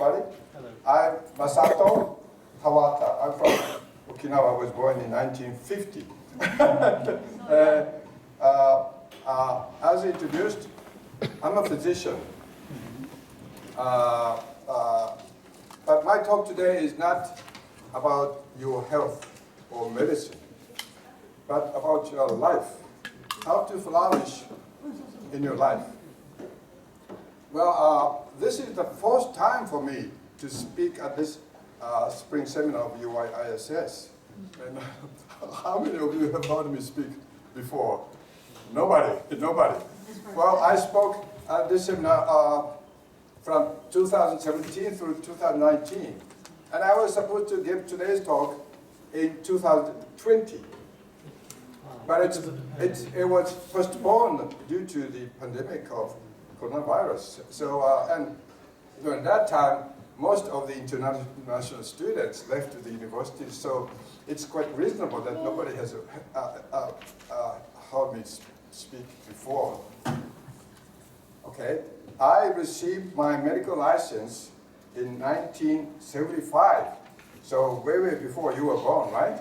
Hello. I'm Masato Tawata. I'm from Okinawa. I was born in 1950. As introduced, I'm a physician. But my talk today is not about your health or medicine, but about your life, how to flourish in your life. Well, this is the first time for me to speak at this spring seminar of UIYSS. And how many of you have heard me speak before? Nobody. Well, I spoke at this seminar from 2017 through 2019. And I was supposed to give today's talk in 2020. But it was postponed due to the pandemic of coronavirus. So, and during that time, most of the international students left the university, so it's quite reasonable that nobody has heard me speak before. Okay, I received my medical license in 1975, so way before you were born, right?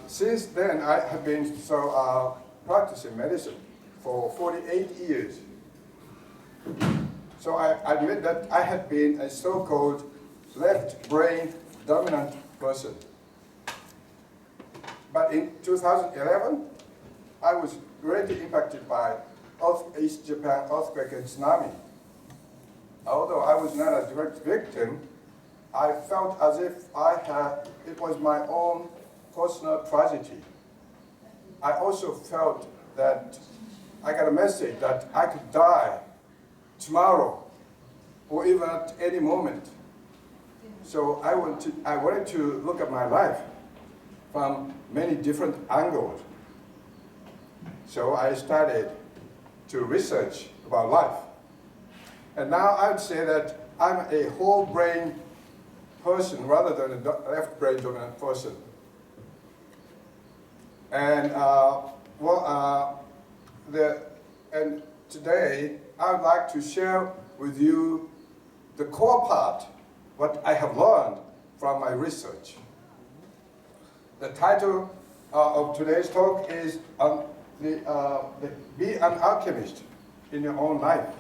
Since then, I have been practicing medicine for 48 years. So I admit that I had been a so-called left brain dominant person. But in 2011, I was greatly impacted by East Japan earthquake and tsunami. Although I was not a direct victim, I felt as if it was my own personal tragedy. I also felt that I got a message that I could die tomorrow or even at any moment. So I wanted to look at my life from many different angles. So I started to research about life. And now I would say that I'm a whole brain person rather than a left brain dominant person. And and today I would like to share with you the core part, what I have learned from my research. The title of today's talk is Be an Alchemist in Your Own Life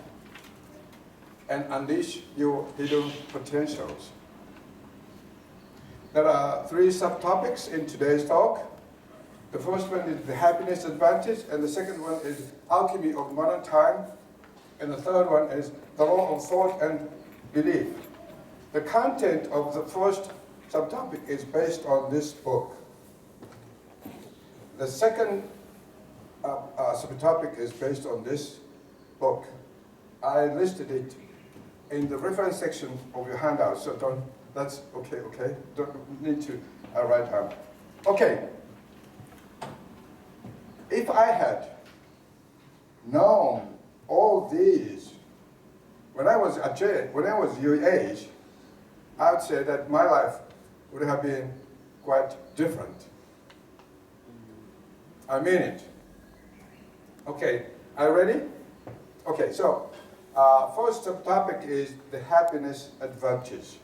and Unleash Your Hidden Potentials. There are 3 subtopics in today's talk. The first one is the happiness advantage, and the second one is alchemy of modern time, and the third one is the law of thought and belief. The content of the first subtopic is based on this book. The second subtopic is based on this book. I listed it in the reference section of your handout, so that's okay? Don't need to write down. Okay. If I had known all these when I was your age, I would say that my life would have been quite different. I mean it. Okay, are you ready? Okay, so first topic is the happiness advantage.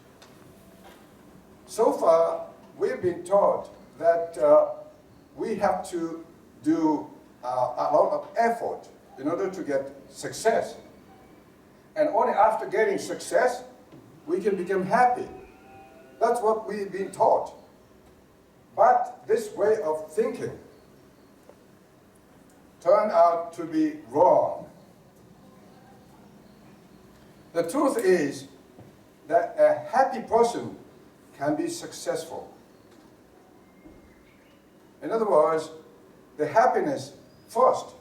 So far, we've been taught that we have to do a lot of effort in order to get success. And only after getting success, we can become happy. That's what we've been taught. But this way of thinking turned out to be wrong. The truth is that a happy person can be successful. In other words, the happiness first,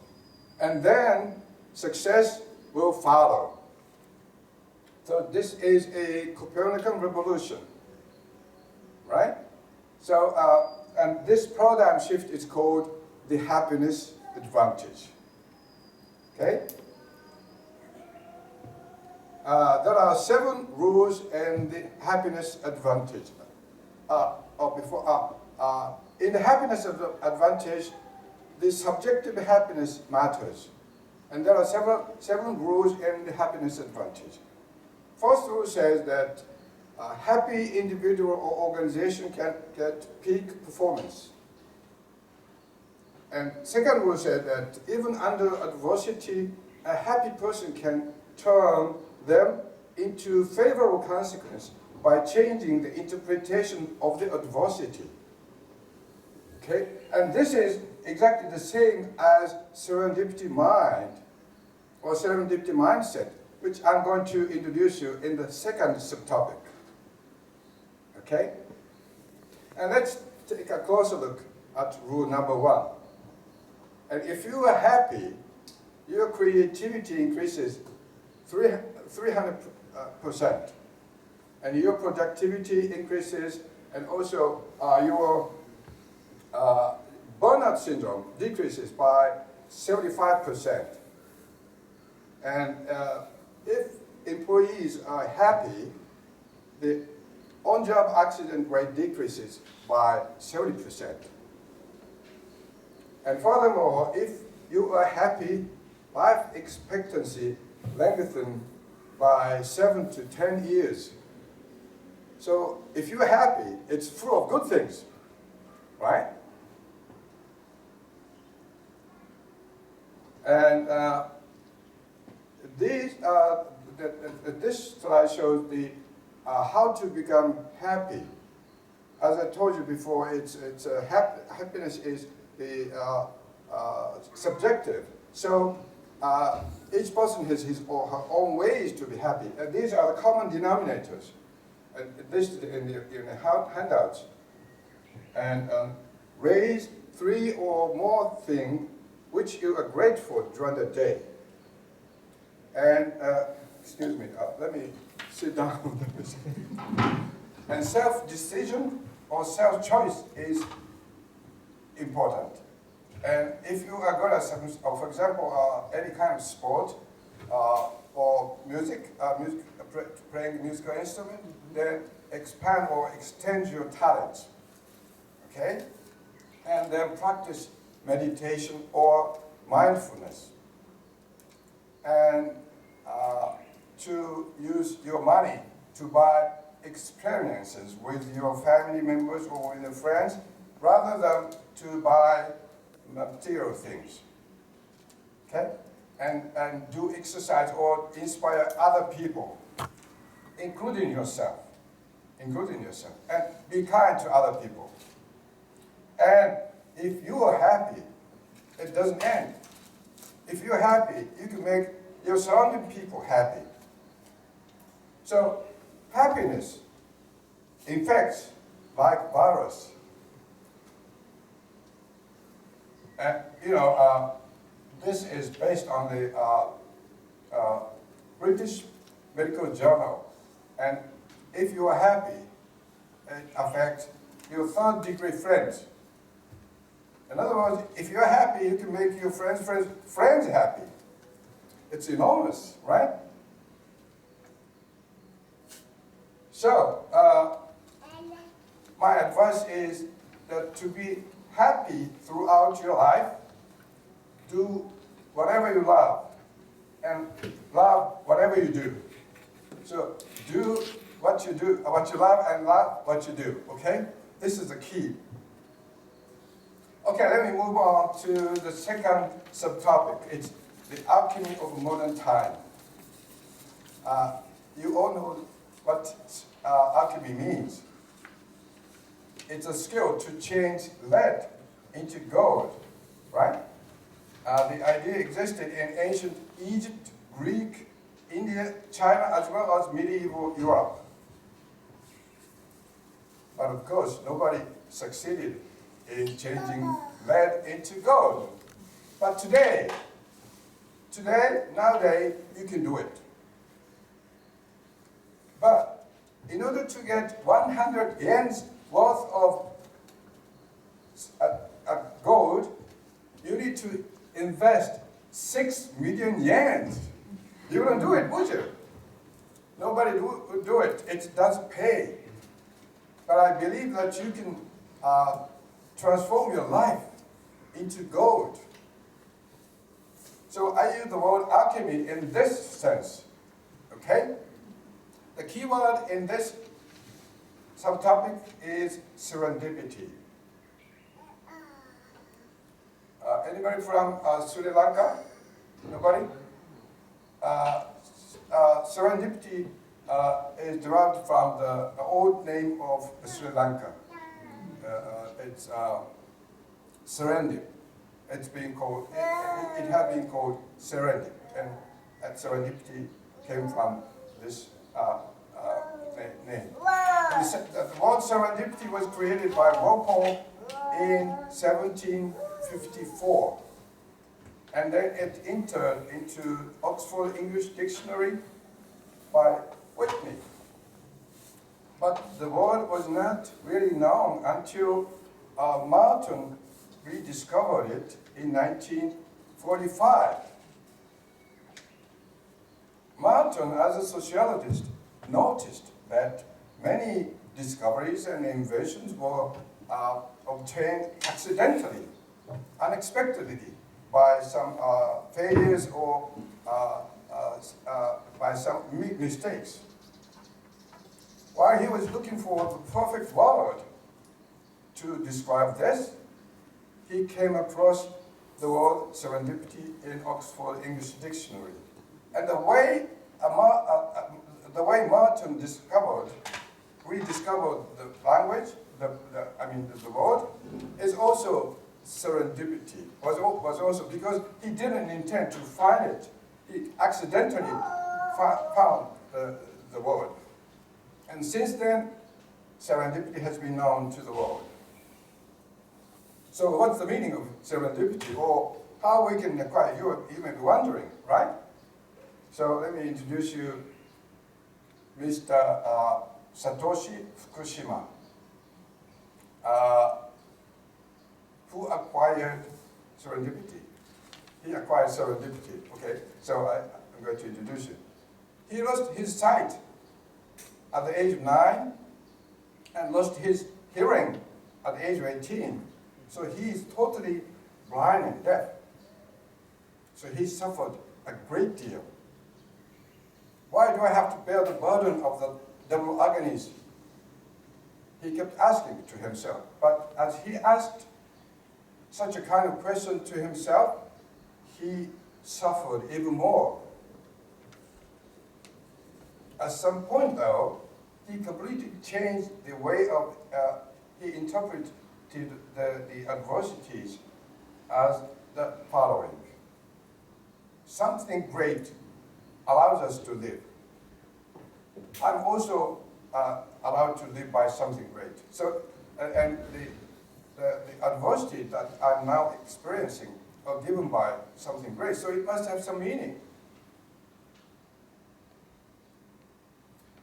and then success will follow. So this is a Copernican revolution, right? So, and this paradigm shift is called the happiness advantage, okay? There are 7 rules in the happiness advantage. In the happiness advantage, the subjective happiness matters. And there are several rules in the happiness advantage. First rule says that a happy individual or organization can get peak performance. And second rule says that even under adversity, a happy person can turn them into favorable consequence by changing the interpretation of the adversity. Okay? And this is exactly the same as serendipity mind or serendipity mindset, which I'm going to introduce you in the second subtopic. Okay? And let's take a closer look at rule number 1. And if you are happy, your creativity increases 300%. And your productivity increases, and also your burnout syndrome decreases by 75%. And if employees are happy, the on-job accident rate decreases by 70%. And furthermore, if you are happy, life expectancy lengthens by 7 to 10 years. So if you're happy, it's full of good things, right? And this slide shows the how to become happy. As I told you before, happiness is the subjective. So each person has his or her own ways to be happy. And these are the common denominators. And this is in the handouts. And raise 3 or more things which you are grateful during the day. And excuse me, let me sit down. And self-decision or self-choice is important. And if you are good at something, for example, any kind of sport or playing musical instrument, then expand or extend your talents. Okay? And then practice meditation or mindfulness. And to use your money to buy experiences with your family members or with your friends, rather than to buy material things. Okay? And do exercise or inspire other people, including yourself. And be kind to other people. And if you are happy, it doesn't end. If you're happy, you can make your surrounding people happy. So happiness infects like virus. And this is based on the British Medical Journal. And if you are happy, it affects your third-degree friends. In other words, if you're happy, you can make your friends happy. It's enormous, right? So, my advice is that to be happy throughout your life, do whatever you love, and love whatever you do. So, do what you love, and love what you do, okay? This is the key. Okay, let me move on to the second subtopic. It's the alchemy of modern time. You all know what alchemy means. It's a skill to change lead into gold, right? The idea existed in ancient Egypt, Greek, India, China, as well as medieval Europe. But of course, nobody succeeded in changing lead into gold. But nowadays, you can do it. But in order to get 100 yens worth of gold, you need to invest 6 million yens. You wouldn't do it, would you? Nobody would do it. It doesn't pay. But I believe that you can transform your life into gold. So I use the word alchemy in this sense, okay? The key word in this subtopic is serendipity. Anybody from Sri Lanka? Nobody? Serendipity is derived from the old name of Sri Lanka. It's Serendip. It's been called, it had been called Serendip, and serendipity came from this name. The word serendipity was created by Walpole in 1754, and then it entered into Oxford English Dictionary by Whitney. But the word was not really known until Martin rediscovered it in 1945. Martin, as a sociologist, noticed that many discoveries and inventions were obtained accidentally, unexpectedly, by some failures or by some mistakes. While he was looking for the perfect word to describe this, he came across the word serendipity in Oxford English Dictionary. And the way Martin rediscovered the language, the word, is also serendipity. Was also because he didn't intend to find it. He accidentally found the word. And since then, serendipity has been known to the world. So what's the meaning of serendipity, or how we can acquire it? You may be wondering, right? So let me introduce you Mr. Satoshi Fukushima, who acquired serendipity. He acquired serendipity, okay? So I'm going to introduce you. He lost his sight at the age of 9 and lost his hearing at the age of 18. So he is totally blind and deaf. So he suffered a great deal. Why do I have to bear the burden of the double agonies? He kept asking to himself. But as he asked such a kind of question to himself, he suffered even more. At some point, though, he completely changed the way of, he interpreted the adversities as the following. Something great allows us to live. I'm also allowed to live by something great. So, and the adversity that I'm now experiencing are given by something great, so it must have some meaning.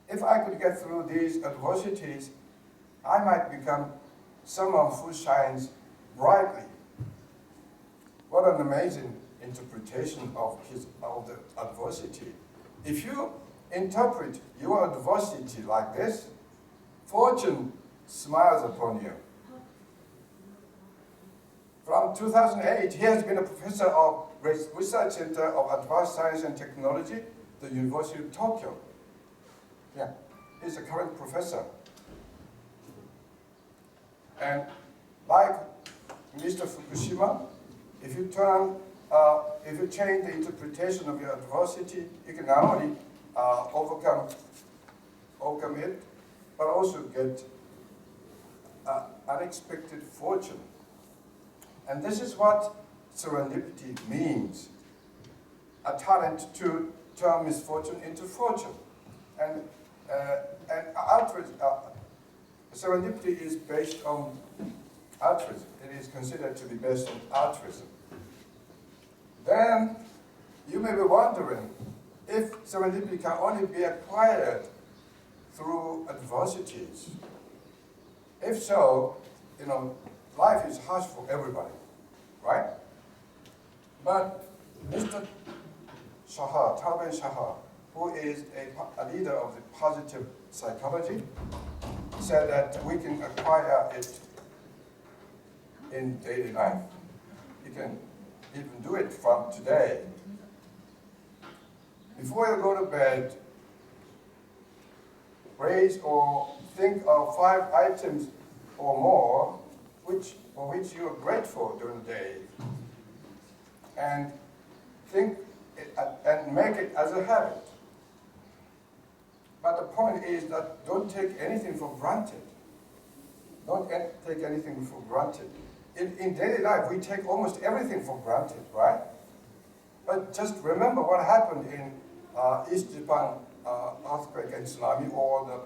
If I could get through these adversities, I might become someone who shines brightly. What an amazing interpretation of the adversity. If you interpret your adversity like this, fortune smiles upon you. From 2008, he has been a professor of Research Center of Advanced Science and Technology, the University of Tokyo. Yeah, he's a current professor. And like Mr. Fukushima, if you change the interpretation of your adversity, you can not only overcome it, but also get unexpected fortune. And this is what serendipity means: a talent to turn misfortune into fortune. And serendipity is based on altruism. It is considered to be based on altruism. Then you may be wondering if serendipity can only be acquired through adversities. If so, life is harsh for everybody, right? But Mr. Shahar, Talben Shahar, who is a leader of the positive psychology, said that we can acquire it in daily life. You can even do it from today. Before you go to bed, raise or think of 5 items or more for which you are grateful during the day, and think it, and make it as a habit. But the point is that don't take anything for granted. Don't take anything for granted. In daily life, we take almost everything for granted, right? But just remember what happened in East Japan earthquake and tsunami, or the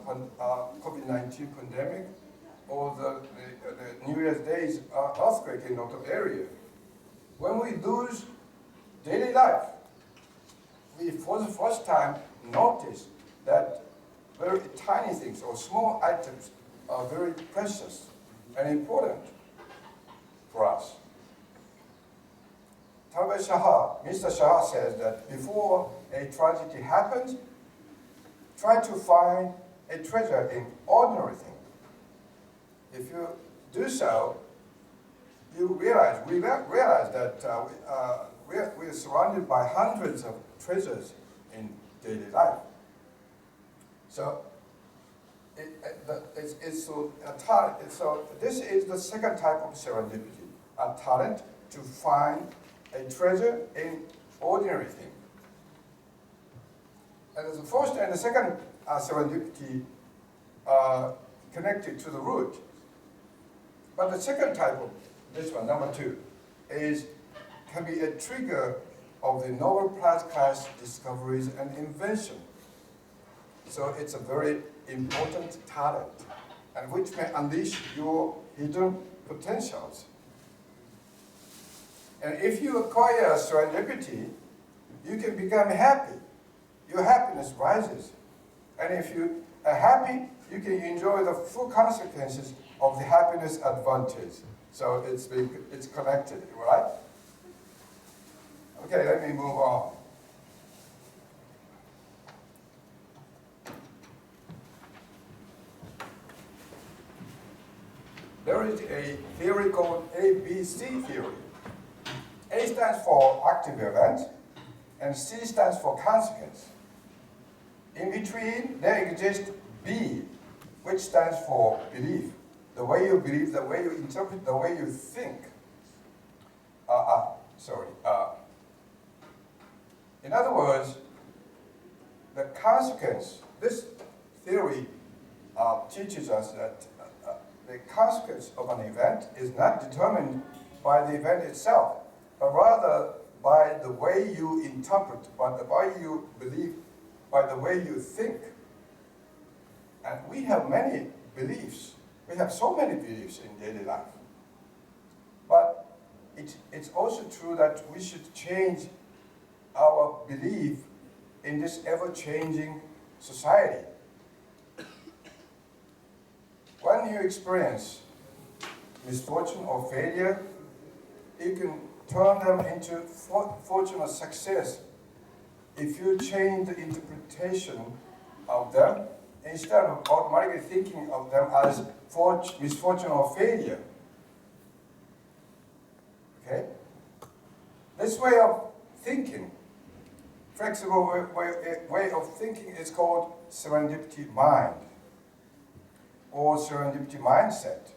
COVID-19 pandemic, or the New Year's Day earthquake in Noto area. When we lose daily life, we for the first time notice that very tiny things or small items are very precious and important for us. Mr. Shah says that before a tragedy happens, try to find a treasure in ordinary things. If you do so, we realize that we're surrounded by hundreds of treasures in daily life. So so this is the second type of serendipity, a talent to find a treasure in ordinary things. And the first and the second serendipity are connected to the root. But the second type of this one, number 2, can be a trigger of the Nobel Prize class discoveries and invention. So it's a very important talent, and which may unleash your hidden potentials. And if you acquire serendipity, you can become happy. Your happiness rises. And if you are happy, you can enjoy the full consequences of the happiness advantage. So it's connected, right? Okay, let me move on. There is a theory called ABC theory. A stands for active event, and C stands for consequence. In between, there exists B, which stands for belief. The way you believe, the way you interpret, the way you think. In other words, the consequence, this theory teaches us that the consequence of an event is not determined by the event itself, but rather by the way you interpret, by the way you believe, by the way you think. And we have many beliefs. We have so many beliefs in daily life. But it's also true that we should change our belief in this ever-changing society. When you experience misfortune or failure, you can turn them into fortune or success if you change the interpretation of them instead of automatically thinking of them as misfortune or failure. Okay? This way of thinking, flexible way of thinking, is called serendipity mind or serendipity mindset.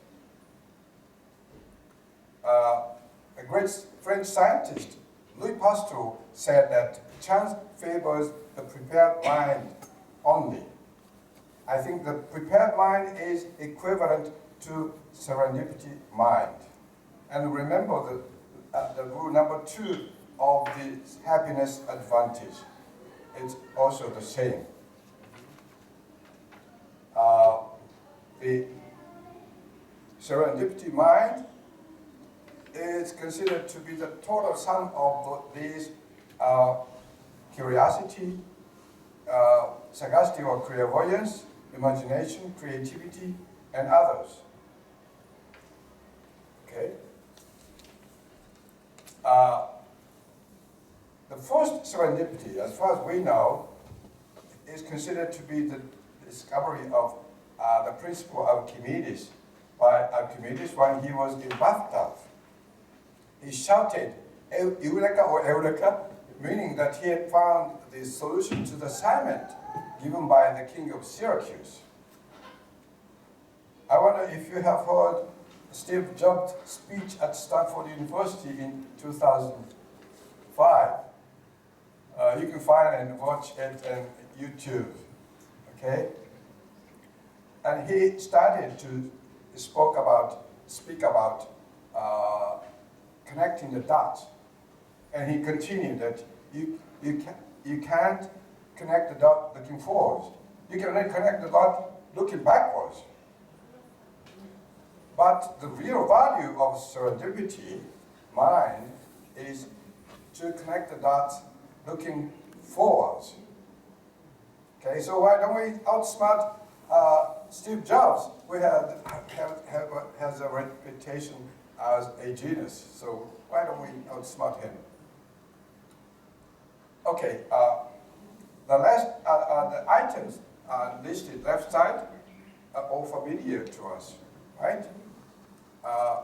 A great French scientist, Louis Pasteur, said that chance favors the prepared mind only. I think the prepared mind is equivalent to serendipity mind. And remember the rule number 2 of the happiness advantage. It's also the same. The serendipity mind is considered to be the total sum of these curiosity, sagacity or clairvoyance, imagination, creativity, and others. Okay? The first serendipity, as far as we know, is considered to be the discovery of the principle of Archimedes by Archimedes when he was in bathtub. He shouted, Eureka or Eureka, meaning that he had found the solution to the assignment given by the king of Syracuse. wonder if you have heard Steve Jobs' speech at Stanford University in 2005. You can find and watch it on YouTube, okay? And he started to speak about connecting the dots. And he continued that you can't connect the dot looking forwards. You can only connect the dot looking backwards. But the real value of serendipity mind is to connect the dots looking forwards. Okay, so why don't we outsmart Steve Jobs, who has a reputation as a genius? So why don't we outsmart him? Okay, the items listed left side are all familiar to us, right?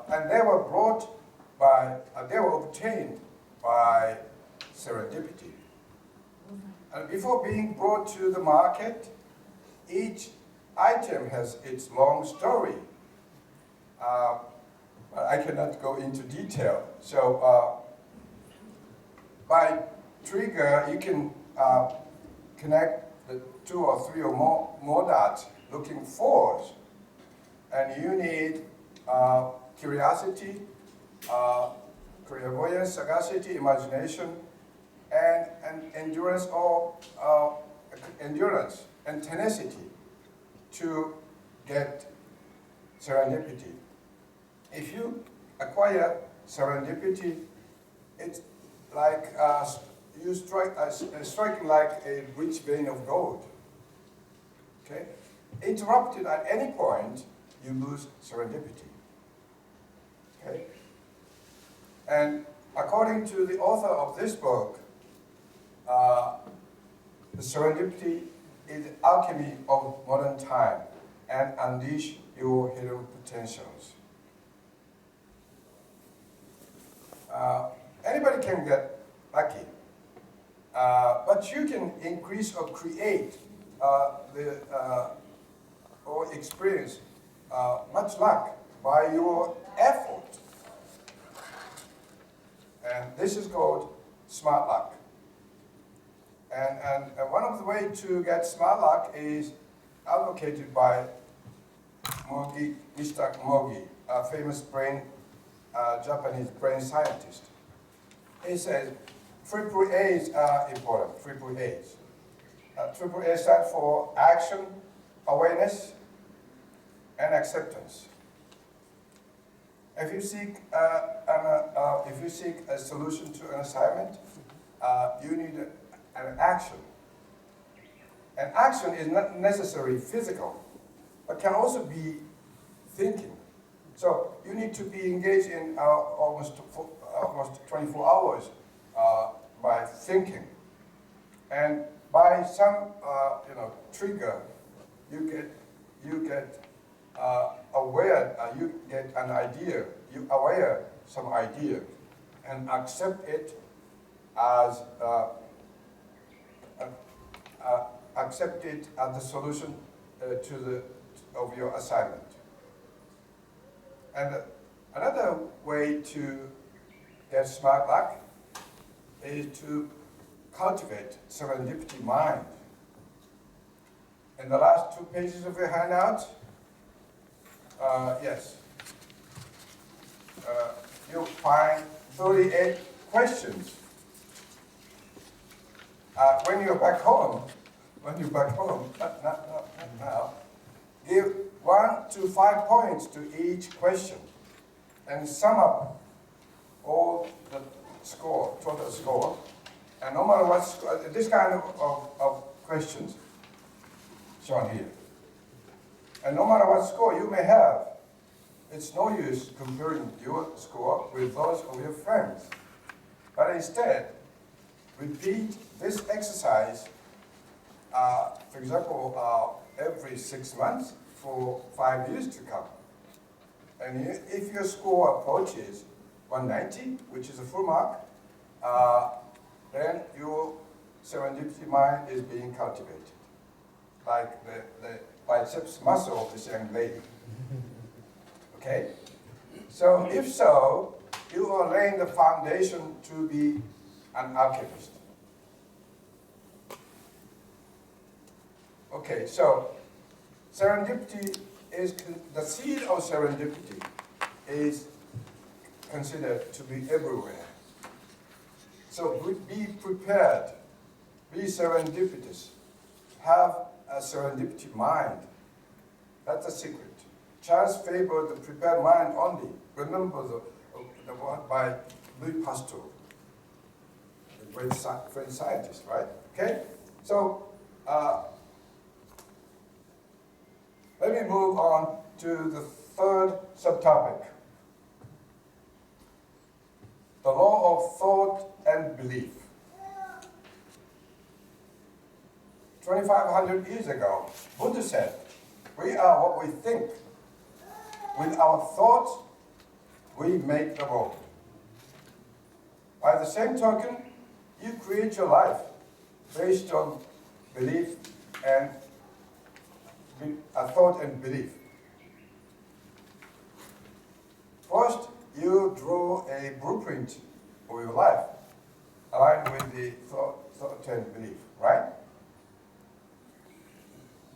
And they were obtained by serendipity. And before being brought to the market, each item has its long story. But I cannot go into detail. So by trigger, you can connect the 2 or 3 or more dots looking forwards. And you need curiosity, clairvoyance, sagacity, imagination, and endurance and tenacity to get serendipity. If you acquire serendipity, it's like you striking like a rich vein of gold. Okay, interrupted at any point, you lose serendipity. Okay, and according to the author of this book, the serendipity is the alchemy of modern time and unleash your hidden potentials. Anybody can get lucky, but you can increase or create or experience much luck by your effort. And this is called smart luck. And one of the ways to get smart luck is advocated by Mr. Mogi, a famous Japanese brain scientist. He says, triple A's are important, triple A's. Triple A stands for action, awareness, and acceptance. If you seek a solution to an assignment, you need an action. And action is not necessarily physical, but can also be thinking. So you need to be engaged in almost 24 hours by thinking, and by some trigger, you get aware. You get an idea. You aware some idea, and accept it as the solution of your assignment. And another way to get smart luck is to cultivate serendipity mind. In the last 2 pages of your handout, you'll find 38 questions. When you're back home, not now, give 1 to 5 points to each question, and sum up all the score, total score. And no matter what score, this kind of questions shown here. And no matter what score you may have, it's no use comparing your score with those of your friends. But instead, repeat this exercise, for example, every 6 months for 5 years to come. And if your score approaches 190, which is a full mark, then your serendipity mind is being cultivated, like the biceps muscle of this young lady. Okay? So if so, you are laying the foundation to be an alchemist. Okay, so serendipity is, the seed of serendipity is considered to be everywhere. So be prepared, be serendipitous, have a serendipity mind. That's the secret. Chance favors the prepared mind only. Remember the word by Louis Pasteur, the great French scientist, right? Okay? So, let me move on to the third subtopic. The law of thought and belief. 2,500 years ago, Buddha said, we are what we think. With our thoughts, we make the world. By the same token, you create your life based on belief and thought and belief. First, you draw a blueprint of your life aligned with the thought and belief, right?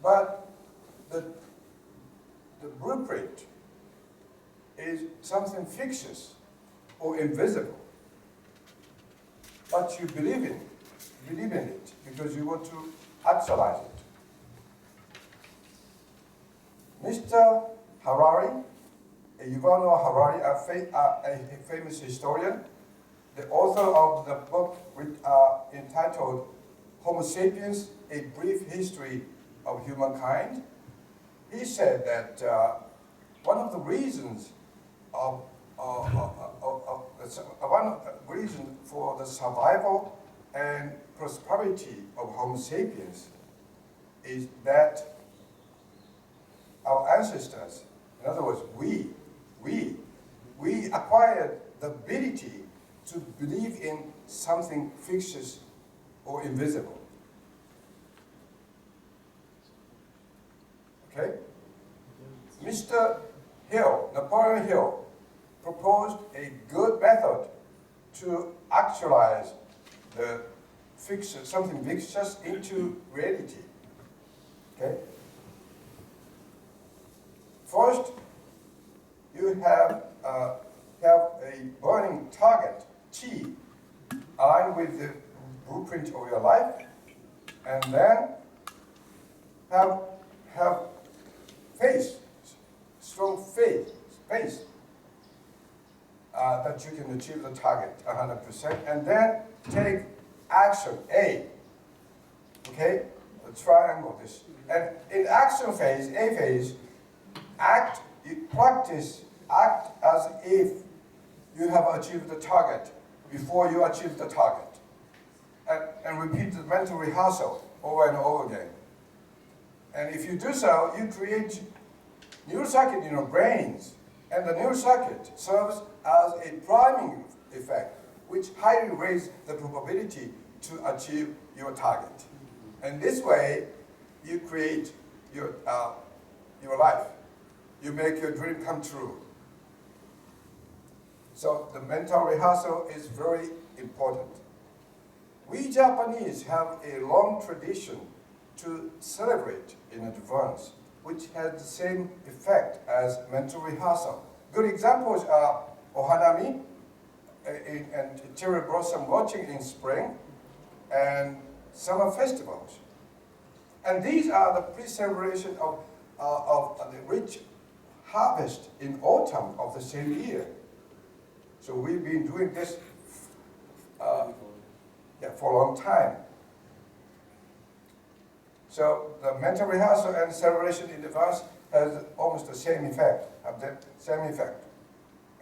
But the blueprint is something fictitious or invisible, but you believe in it because you want to actualize it. Mr. Harari, Yuval Harari, a famous historian, the author of the book entitled Homo Sapiens, A Brief History of Humankind, he said that one of the reasons for the survival and prosperity of Homo sapiens is that our ancestors, in other words, we acquired the ability to believe in something fictitious or invisible. Okay? Mr. Napoleon Hill, proposed a good method to actualize the something fictitious into reality. Okay? First, you have a burning target, T, aligned with the blueprint of your life, and then have faith, strong faith that you can achieve the target 100%, and then take action, A. Okay, the triangle this, and in action phase, A phase, act as if you have achieved the target before you achieve the target, and repeat the mental rehearsal over and over again. And if you do so, you create neural circuit in your brains, and the neural circuit serves as a priming effect, which highly raises the probability to achieve your target. And this way, you create your life. You make your dream come true. So the mental rehearsal is very important. We Japanese have a long tradition to celebrate in advance, which has the same effect as mental rehearsal. Good examples are ohanami and cherry blossom watching in spring and summer festivals. And these are the pre-celebration of the rich harvest in autumn of the same year. So we've been doing this for a long time. So the mental rehearsal and celebration in advance has almost the same effect,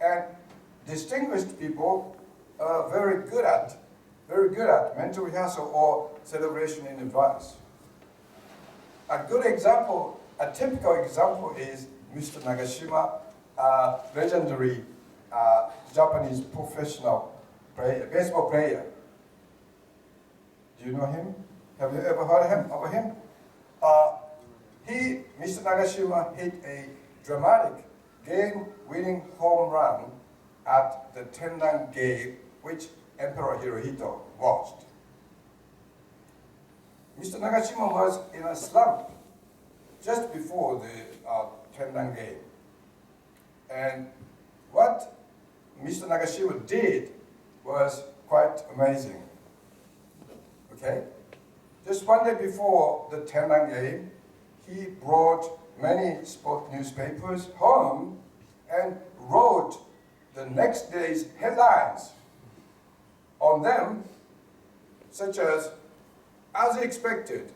And distinguished people are very good at mental rehearsal or celebration in advance. A good example, a typical example is Mr. Nagashima, legendary Japanese professional baseball player. Do you know him? Have you ever heard of him? Mr. Nagashima, hit a dramatic game-winning home run at the Tendan game, which Emperor Hirohito watched. Mr. Nagashima was in a slump just before the Tendan game. And what Mr. Nagashima did was quite amazing. Okay? Just one day before the Tendan game, he brought many sport newspapers home and wrote the next day's headlines on them, such as expected,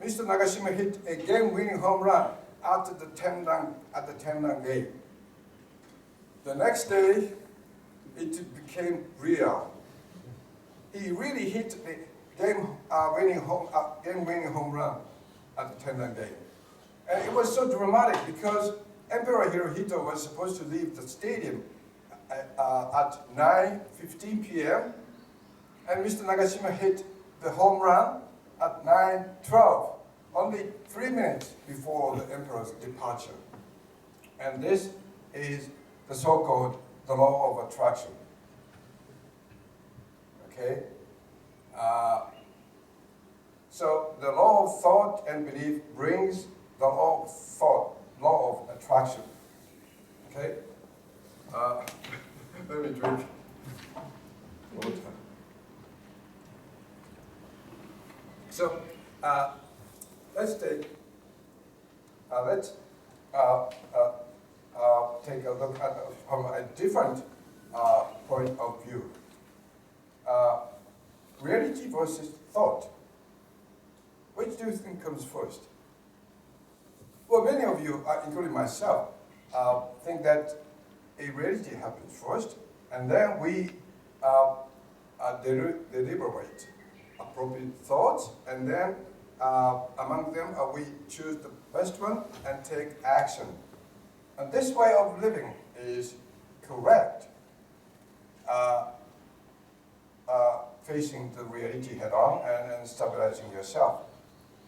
Mr. Nagashima hit a game-winning home run at the Tendan game. The next day, it became real. He really hit the game-winning home run at the Tendan game. And it was so dramatic because Emperor Hirohito was supposed to leave the stadium at 9:15 p.m. and Mr. Nagashima hit the home run at 9:12, only 3 minutes before the emperor's departure. And this is the so-called the law of attraction. Okay? So the law of thought and belief brings the law of thought, law of attraction. Okay? Let me drink water. So let's take a look at from a different point of view. Reality versus thought. Which do you think comes first? Well, many of you, including myself, think that a reality happens first, and then we deliberate appropriate thoughts, and then among them we choose the best one and take action. And this way of living is correct, facing the reality head on and stabilizing yourself.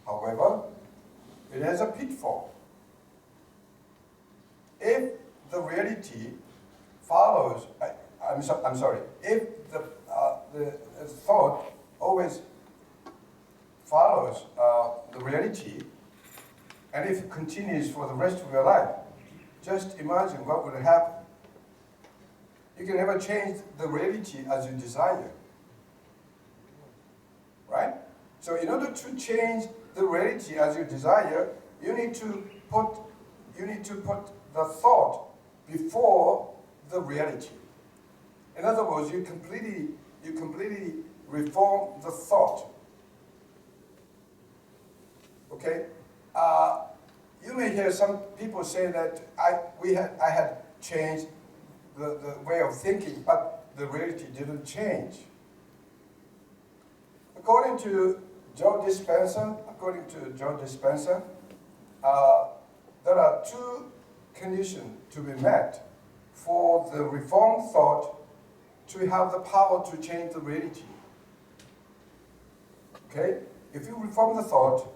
However, it has a pitfall. If the reality follows, if the thought always follows the reality, and if it continues for the rest of your life, just imagine what would happen. You can never change the reality as you desire, right? So in order to change the reality as you desire, you need to put the thought before the reality. In other words, you completely reform the thought. Okay? You may hear some people say that I had changed the way of thinking, but the reality didn't change. According to Joe Dispenza, there are two conditions to be met for the reformed thought to have the power to change the reality. Okay? If you reform the thought,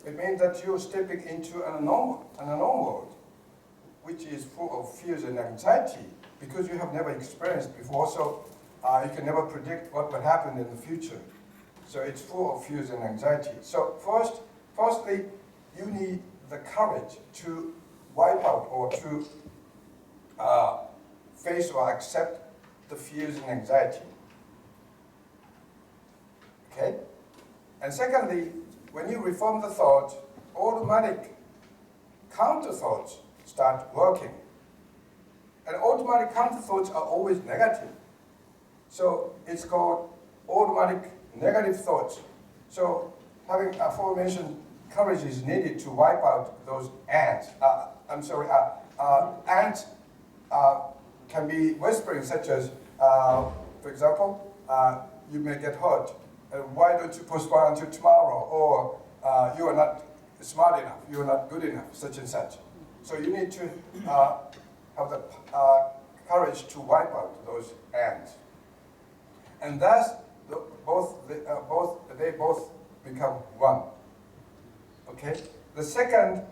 it means that you're stepping into an unknown world, which is full of fears and anxiety, because you have never experienced before, so you can never predict what will happen in the future. So it's full of fears and anxiety. So firstly, you need the courage to wipe out or to face or accept the fears and anxiety. Okay? And secondly, when you reform the thought, automatic counter thoughts start working. And automatic counter thoughts are always negative. So it's called automatic negative thoughts. So having aforementioned courage is needed to wipe out those ants. Ants can be whispering, such as, for example, you may get hurt. Why don't you postpone until tomorrow? Or you are not smart enough, you are not good enough, such and such. So you need to have the courage to wipe out those ants. And thus, they both become one. Okay? The second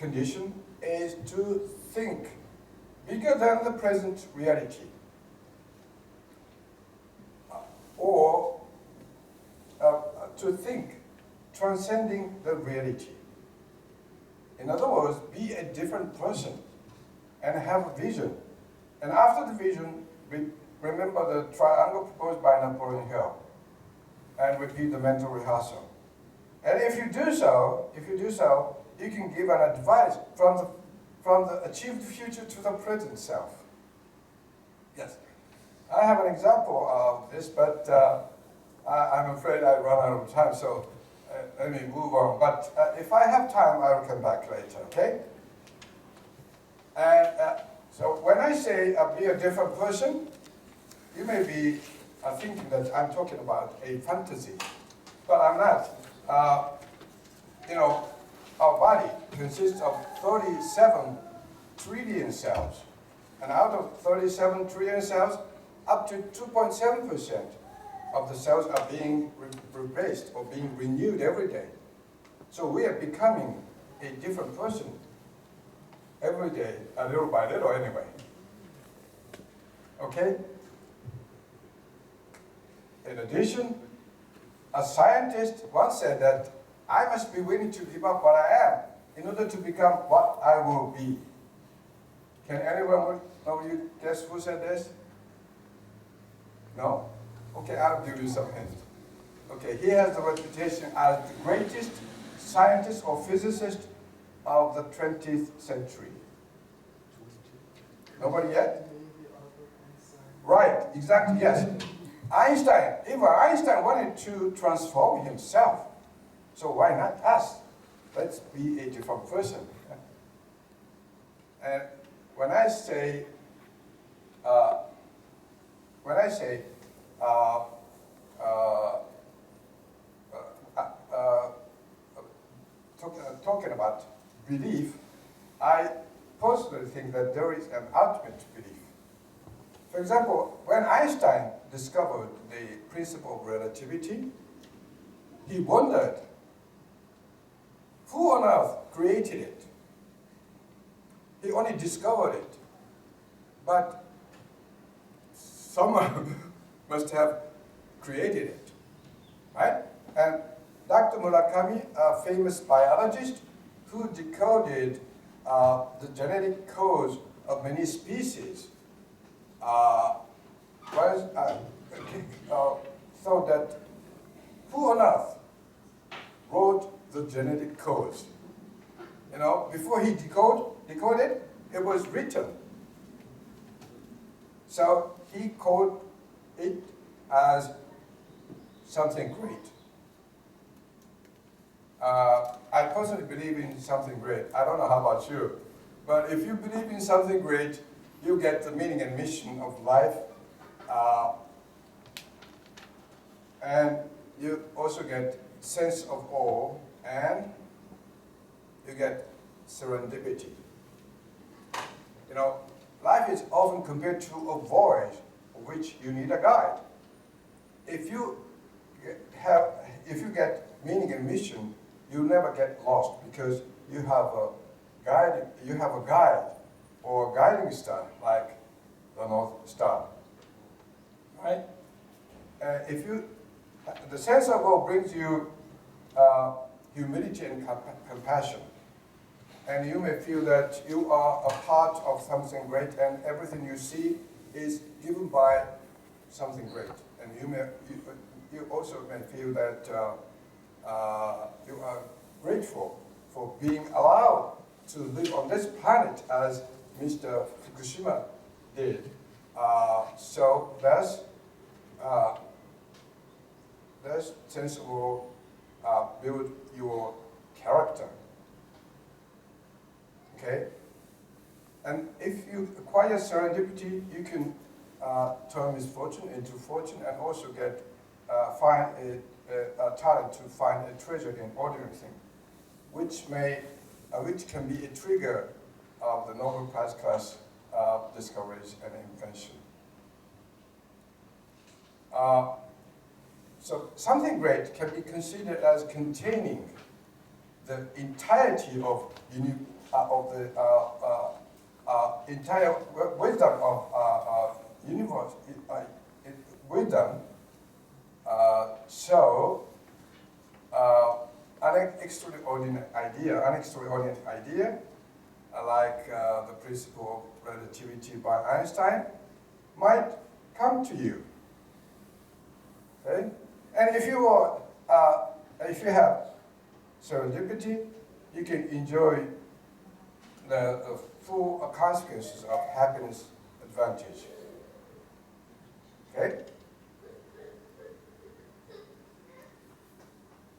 condition is to think bigger than the present reality, or to think transcending the reality. In other words, be a different person and have a vision. And after the vision, remember the triangle proposed by Napoleon Hill and repeat the mental rehearsal. And if you do so, you can give an advice from the achieved future to the present self. Yes, I have an example of this, but I'm afraid I run out of time, so let me move on. But if I have time, I will come back later, okay? And so when I say be a different person, you may be thinking that I'm talking about a fantasy, but I'm not. Our body consists of 37 trillion cells. And out of 37 trillion cells, up to 2.7% of the cells are being replaced or being renewed every day. So we are becoming a different person every day, little by little anyway. Okay? In addition, a scientist once said that I must be willing to give up what I am in order to become what I will be. Can anyone of you guess who said this? No? Okay, I'll give you some hints. Okay, he has the reputation as the greatest scientist or physicist of the 20th century. Nobody yet? Right, exactly, yes. Einstein, even Einstein wanted to transform himself. So why not us? Let's be a different person. And when I say talking about belief, I personally think that there is an ultimate belief. For example, when Einstein discovered the principle of relativity, he wondered, who on earth created it? He only discovered it, but someone must have created it, right? And Dr. Murakami, a famous biologist who decoded the genetic codes of many species, thought that who on earth wrote the genetic codes? Before he decoded, it was written. So he called it as something great. I personally believe in something great. I don't know how about you, but if you believe in something great, you get the meaning and mission of life, and you also get sense of awe, and you get serendipity. Life is often compared to a voyage for which you need a guide. If you get meaning and mission, you never get lost because you have a guide or a guiding star like the North Star, right? The sense of awe brings you humility and compassion. And you may feel that you are a part of something great and everything you see is given by something great. And you also may feel that you are grateful for being allowed to live on this planet as Mr. Fukushima did. So that's sensible, build your character. Okay? And if you acquire serendipity, you can turn misfortune into fortune and also get find a talent to find a treasure in ordinary thing, which can be a trigger of the Nobel Prize class discoveries and invention. So something great can be considered as containing the entirety of of the entire wisdom of universe, wisdom show an extraordinary idea, like the principle of relativity by Einstein, might come to you. Okay? And if you have serendipity, you can enjoy the full consequences of happiness advantage. Okay?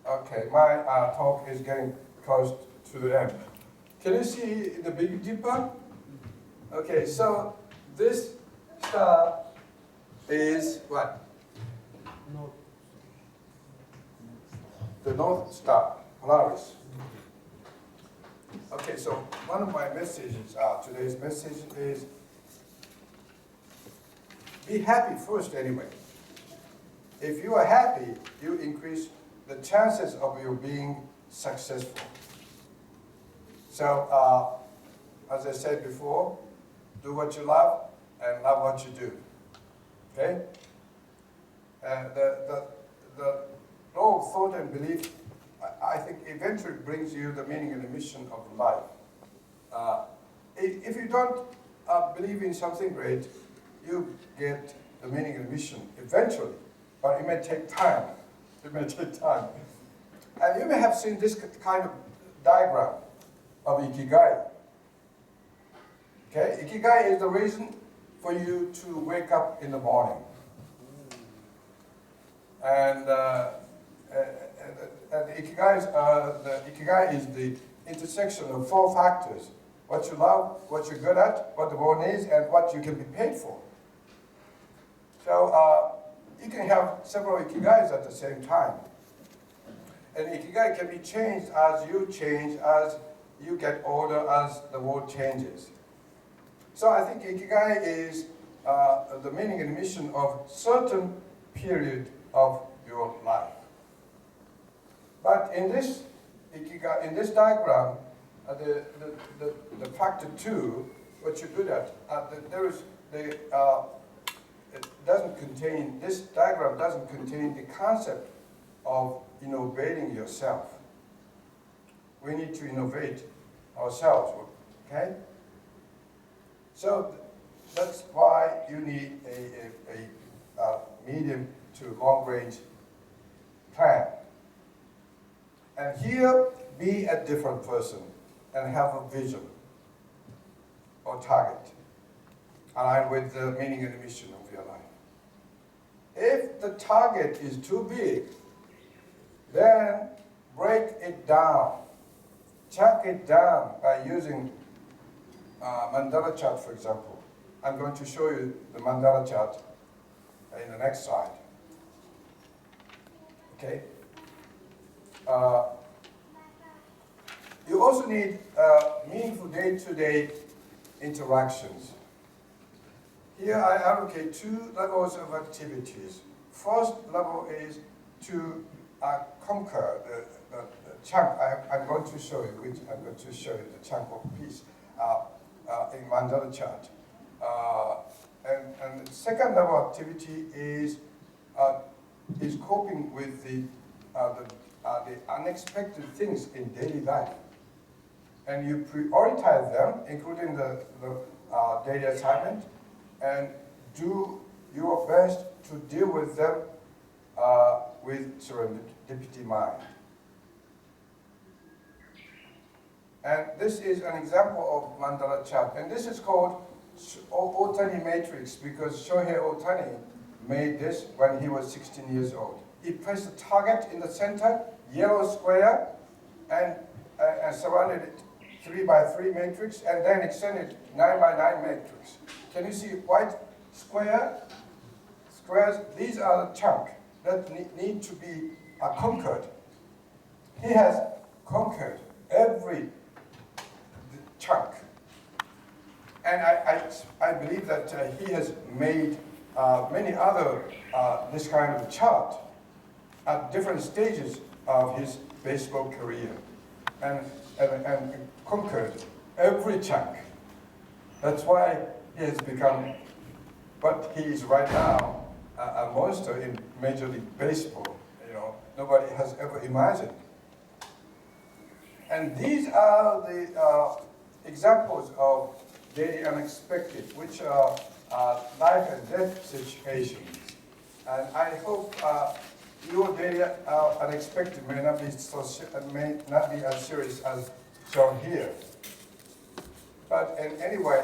Okay, my talk is getting close to the end. Can you see the Big Dipper? Okay, so this star is what? The North Star, Polaris. Okay, so one of my messages, today's message is be happy first anyway. If you are happy, you increase the chances of you being successful. So, as I said before, do what you love and love what you do. Okay? The law of thought and belief, I think, eventually brings you the meaning and the mission of life. If you don't believe in something great, you get the meaning and the mission eventually, but it may take time. It may take time. And you may have seen this kind of diagram of Ikigai. Okay? Ikigai is the reason for you to wake up in the morning. And the Ikigai is the intersection of four factors: what you love, what you're good at, what the world needs, and what you can be paid for. So you can have several Ikigais at the same time. And Ikigai can be changed as you change, as you get older, as the world changes. So I think Ikigai is the meaning and mission of certain period of your life. But in this Ikigai, in this diagram, the factor 2, what you're good at, it doesn't contain, this diagram doesn't contain the concept of innovating yourself. We need to innovate ourselves, okay? So that's why you need a medium to long-range plan. And here, be a different person and have a vision or target aligned with the meaning and the mission of your life. If the target is too big, then break it down. Chunk it down by using Mandara Chart, for example. I'm going to show you the Mandara Chart in the next slide. Okay? You also need meaningful day-to-day interactions. Here I advocate 2 levels of activities. First level is to conquer the chunk. I'm going to show you, the chunk of piece in Mandara Chart. And the second level activity is coping with the unexpected things in daily life. And you prioritize them, including the daily assignment, and do your best to deal with them with serendipity mind. And this is an example of Mandara Chart. And this is called Otani Matrix, because Shohei Otani made this when he was 16 years old. He placed a target in the center, yellow square, and surrounded it 3 by 3 matrix, and then extended 9 by 9 matrix. Can you see white squares? These are the chunk that need to be conquered. He has conquered every chunk. And I believe that he has made many other this kind of chart at different stages of his baseball career and conquered every chunk. That's why he has become what he is right now, a monster in Major League Baseball. You know, nobody has ever imagined. And these are the examples of daily unexpected, which are life and death situations. And I hope your daily unexpected may not be as serious as shown here. But in any way,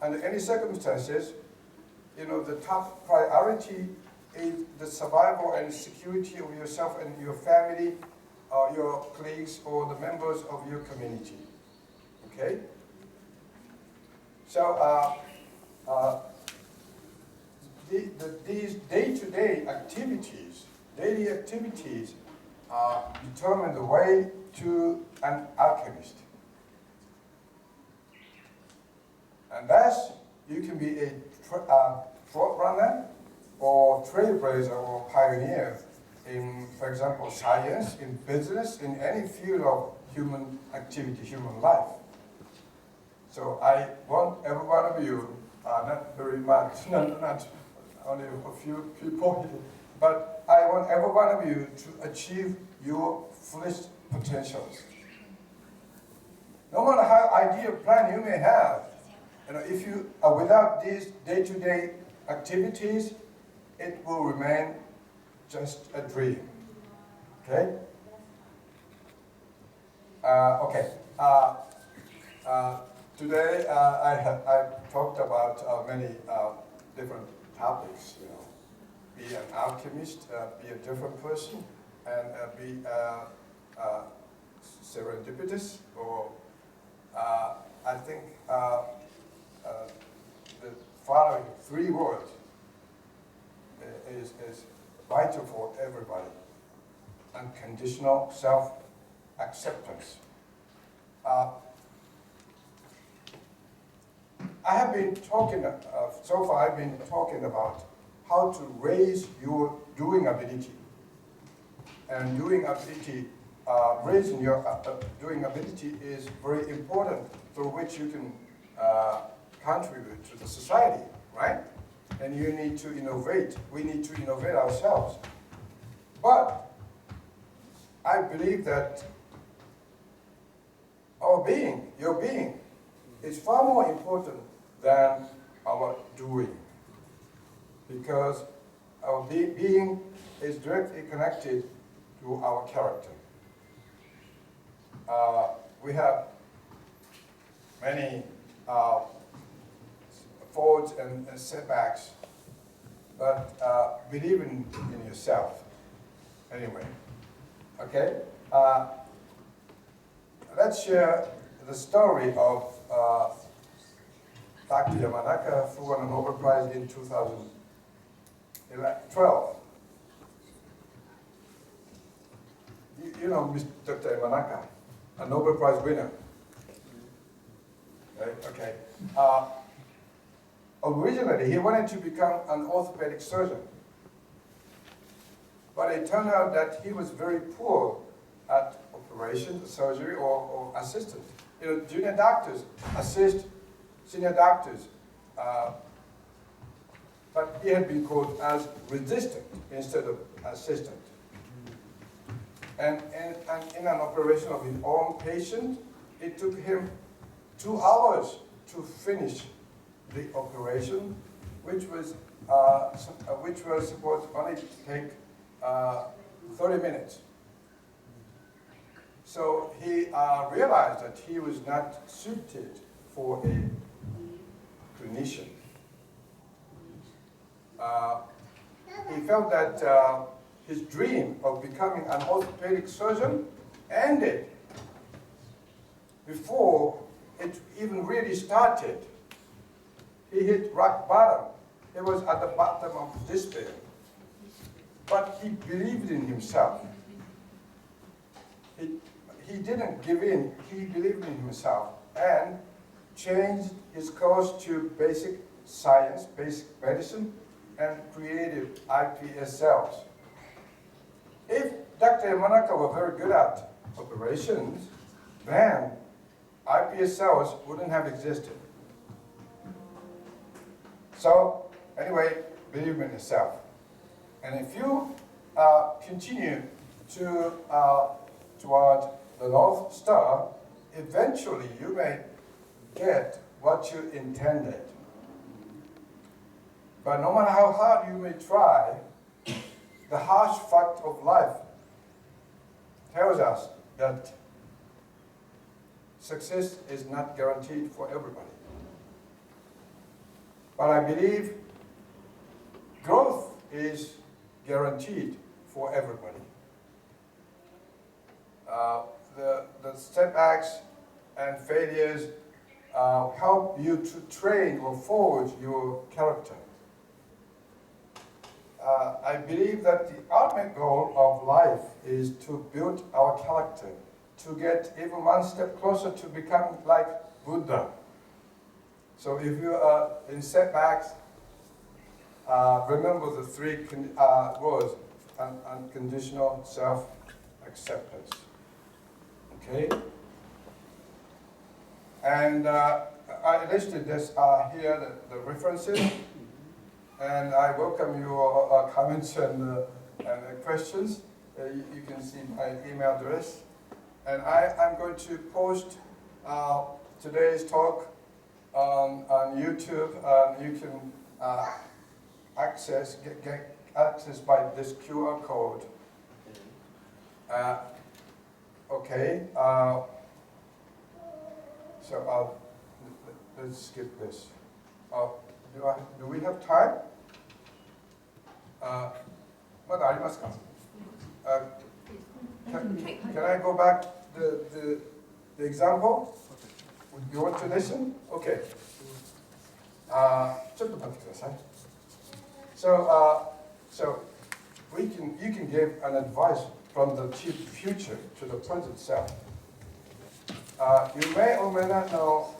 under any circumstances, you know, the top priority is the survival and security of yourself and your family, your colleagues, or the members of your community. Okay? So these day-to-day activities, daily activities, determine the way to an alchemist. And thus, you can be a forerunner or trailblazer or pioneer in, for example, science, in business, in any field of human activity, human life. So I want every one of you, not very much, not only a few people, but I want every one of you to achieve your fullest potentials. No matter how ideal plan you may have, you know, if you are without these day-to-day activities, it will remain just a dream. Okay? Today I talked about many different topics. You know, be an alchemist, be a different person, and be serendipitous. Or I think the following 3 words is vital for everybody: unconditional self-acceptance. I have been talking, so far I've been talking about how to raise your doing ability. And doing ability, raising your doing ability is very important, through which you can contribute to the society, right? And you need to innovate. We need to innovate ourselves. But I believe that our being, your being, is far more important than our doing, because our being is directly connected to our character. We have many faults and setbacks, but believe in yourself anyway. Okay? Let's share the story of Dr. Yamanaka, who won a Nobel Prize in 2012. You know Dr. Yamanaka, a Nobel Prize winner. Right? Okay. Originally, he wanted to become an orthopedic surgeon. But it turned out that he was very poor at operation, surgery, or assistant. You know, junior doctors assist senior doctors, but he had been called as resistant instead of assistant. And in an operation of his own patient, it took him 2 hours to finish the operation, which was supposed to only take 30 minutes. So he realized that he was not suited for a clinician. He felt that his dream of becoming an orthopedic surgeon ended before it even really started. He hit rock bottom. He was at the bottom of despair. But he believed in himself. He didn't give in. He believed in himself and changed his course to basic science, basic medicine, and created iPS cells. If Dr. Yamanaka were very good at operations, then iPS cells wouldn't have existed. So anyway, believe in yourself. And if you continue to toward the North Star, eventually you may get what you intended. But no matter how hard you may try, the harsh fact of life tells us that success is not guaranteed for everybody. But I believe growth is guaranteed for everybody. The setbacks and failures help you to train or forge your character. I believe that the ultimate goal of life is to build our character, to get even one step closer to becoming like Buddha. So if you are in setbacks, remember the three words: unconditional self-acceptance. Okay? And I listed this here, the references, and I welcome your comments and questions. You can see my email address. And I'm going to post today's talk on YouTube. You can get access by this QR code. Okay. So let's skip this. Do we have time? まだありますか? Can I go back the example? You want to listen? Okay. ちょっと待ってください. So you can give an advice from the future to the present self. You may or may not know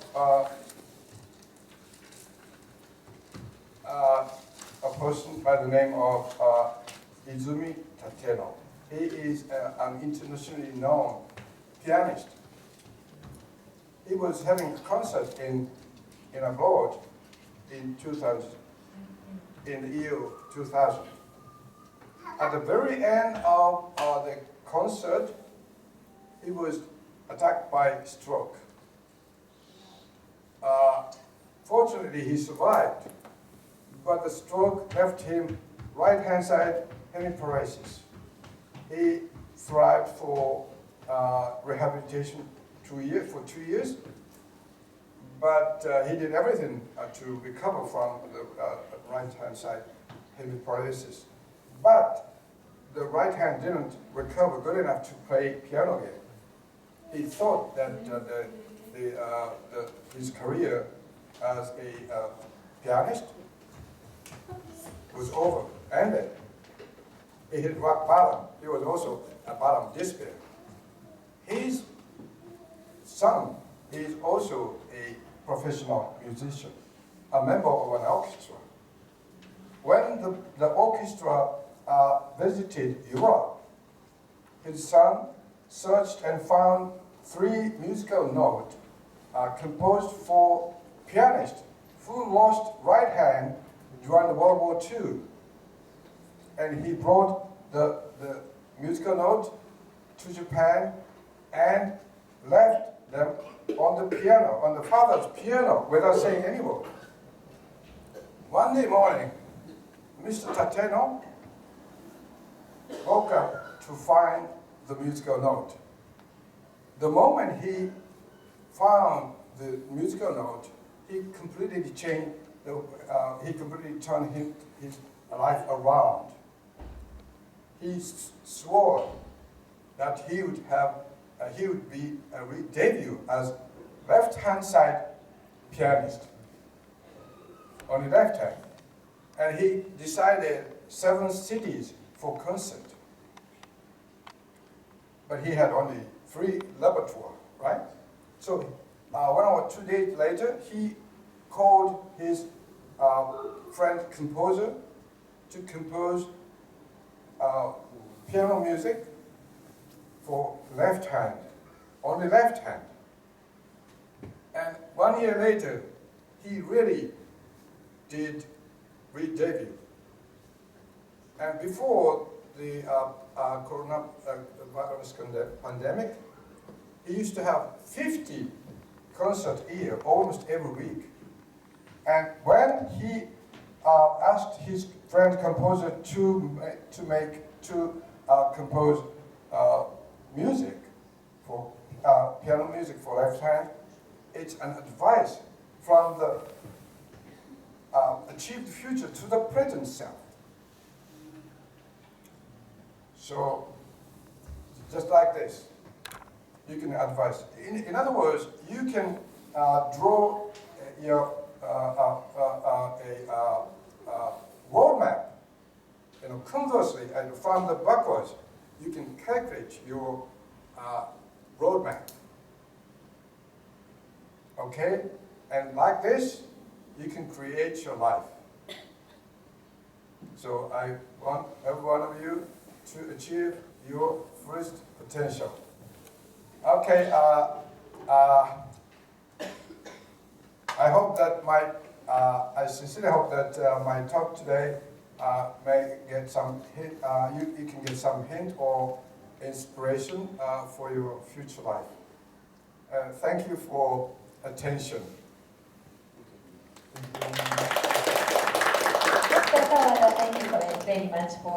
a person by the name of Izumi Tateno. He is an internationally known pianist. He was having a concert in abroad in 2000, in the year 2000. At the very end of the concert, he was attacked by stroke. Fortunately, he survived, but the stroke left him right-hand side hemiplegia. He thrived for rehabilitation for 2 years, but he did everything to recover from the right-hand side hemiplegia. But the right hand didn't recover good enough to play piano again. He thought that his career as a pianist was over, ended. He hit rock bottom. He was also at bottom despair. His son is also a professional musician, a member of an orchestra. When the orchestra visited Europe, his son searched and found 3 musical notes composed for pianists who lost right hand during World War II. And he brought the musical note to Japan and left them on the piano, on the father's piano, without saying any word. One day morning, Mr. Tateno woke up to find the musical note. The moment he found the musical note, he completely changed. He completely turned his life around. He swore that he would be debut as left-hand side pianist on the left hand, and he decided 7 cities for concert. But he had only 3 repertoire, right? So 1 or 2 days later, he called his friend composer to compose piano music for left hand, only left hand. 1 year later, he really did re-debut. And before the coronavirus pandemic, he used to have 50 concerts a year, almost every week. And when he asked his friend composer to compose music for piano music for left hand, it's an advice from the achieved future to the present self. So, just like this, you can advise. In other words, you can draw your roadmap. Conversely, and from the backwards, you can calculate your roadmap. Okay, and like this, you can create your life. So I want every one of you to achieve your fullest potential. Okay, I hope that I sincerely hope that my talk today may get some hint, you can get some hint or inspiration for your future life. Thank you for attention. Dr. Tawata, thank you very much for